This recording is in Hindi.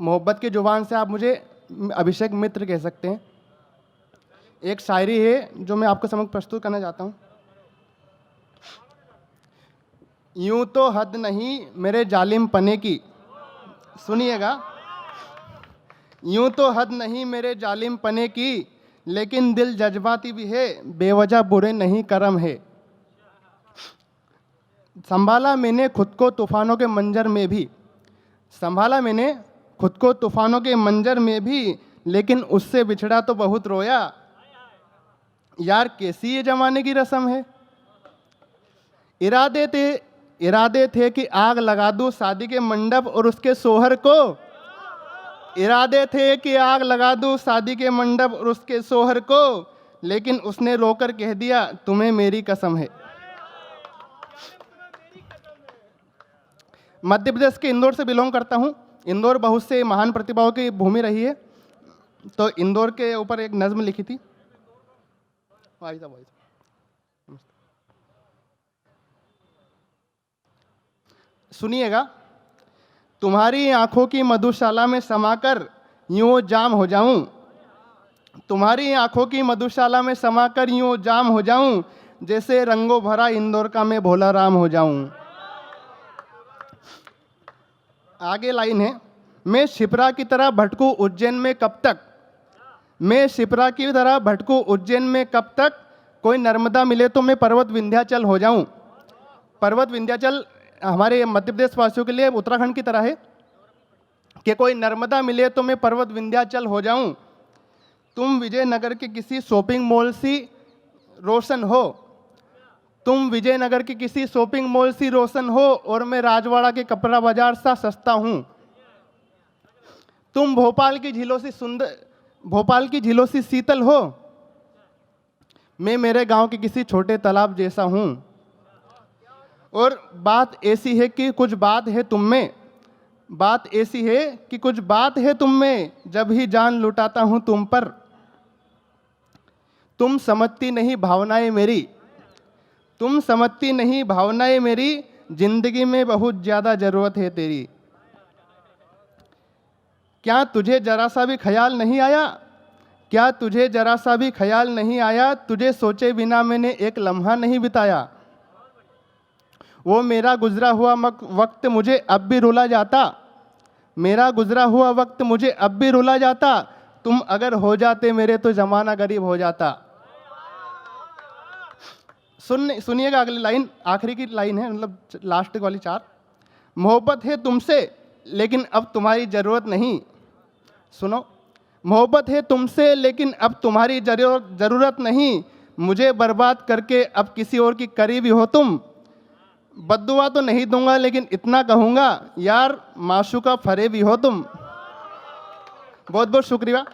मोहब्बत की जुबान से आप मुझे अभिषेक मित्र कह सकते हैं। एक शायरी है जो मैं आपको समक्ष प्रस्तुत करना चाहता हूँ। यूं तो हद नहीं मेरे जालिम पने की, सुनिएगा। यूं तो हद नहीं मेरे जालिम पने की, लेकिन दिल जज्बाती भी है, बेवजह बुरे नहीं करम है। संभाला मैंने खुद को तूफानों के मंजर में भी, संभाला मैंने खुद को तूफानों के मंजर में भी, लेकिन उससे बिछड़ा तो बहुत रोया। यार कैसी ये जमाने की रस्म है। इरादे थे कि आग लगा दूं शादी के मंडप और उसके सोहर को। इरादे थे कि आग लगा दूं शादी के मंडप और उसके सोहर को, लेकिन उसने रोकर कह दिया तुम्हें मेरी कसम है। मध्य प्रदेश के इंदौर से बिलोंग करता हूँ। इंदौर बहुत से महान प्रतिभाओं की भूमि रही है, तो इंदौर के ऊपर एक नज्म लिखी थी। सुनिएगा। तुम्हारी आंखों की मधुशाला में समाकर यूं जाम हो जाऊं, तुम्हारी आंखों की मधुशाला में समाकर यूं जाम हो जाऊं, जैसे रंगों भरा इंदौर का मैं भोला राम हो जाऊं। आगे लाइन है, मैं शिप्रा की तरह भटकूं उज्जैन में कब तक, मैं शिप्रा की तरह भटकूं उज्जैन में कब तक, कोई नर्मदा मिले तो मैं पर्वत विंध्याचल हो जाऊं। पर्वत विंध्याचल हमारे मध्य प्रदेश वासियों के लिए उत्तराखंड की तरह है कि कोई नर्मदा मिले तो मैं पर्वत विंध्याचल हो जाऊं। तुम विजयनगर के किसी शॉपिंग मॉल सी रोशन हो, तुम विजयनगर के किसी शॉपिंग मॉल सी रोशन हो, और मैं राजवाड़ा के कपड़ा बाजार सा सस्ता हूं। तुम भोपाल की झीलों सी शीतल हो, मैं मेरे गांव के किसी छोटे तालाब जैसा हूं। और बात ऐसी है कि कुछ बात है तुम में, बात ऐसी है कि कुछ बात है तुम में, जब ही जान लुटाता हूं तुम पर। तुम समझती नहीं भावनाएं मेरी, तुम समझती नहीं भावनाएं मेरी, जिंदगी में बहुत ज्यादा जरूरत है तेरी। क्या तुझे जरा सा भी ख्याल नहीं आया, क्या तुझे जरा सा भी ख्याल नहीं आया, तुझे सोचे बिना मैंने एक लम्हा नहीं बिताया। वो मेरा गुजरा हुआ वक्त मुझे अब भी रुला जाता, मेरा गुजरा हुआ वक्त मुझे अब भी रुला जाता। तुम अगर हो जाते मेरे तो जमाना गरीब हो जाता। सुनिएगा अगली लाइन, आखिरी की लाइन है, मतलब लास्ट वाली चार। मोहब्बत है तुमसे लेकिन अब तुम्हारी जरूरत नहीं, सुनो। मोहब्बत है तुमसे लेकिन अब तुम्हारी जरूरत नहीं, मुझे बर्बाद करके अब किसी और की करीबी हो तुम। बद्दुआ तो नहीं दूंगा लेकिन इतना कहूंगा, यार माशूका फरेबी हो तुम। बहुत बहुत शुक्रिया।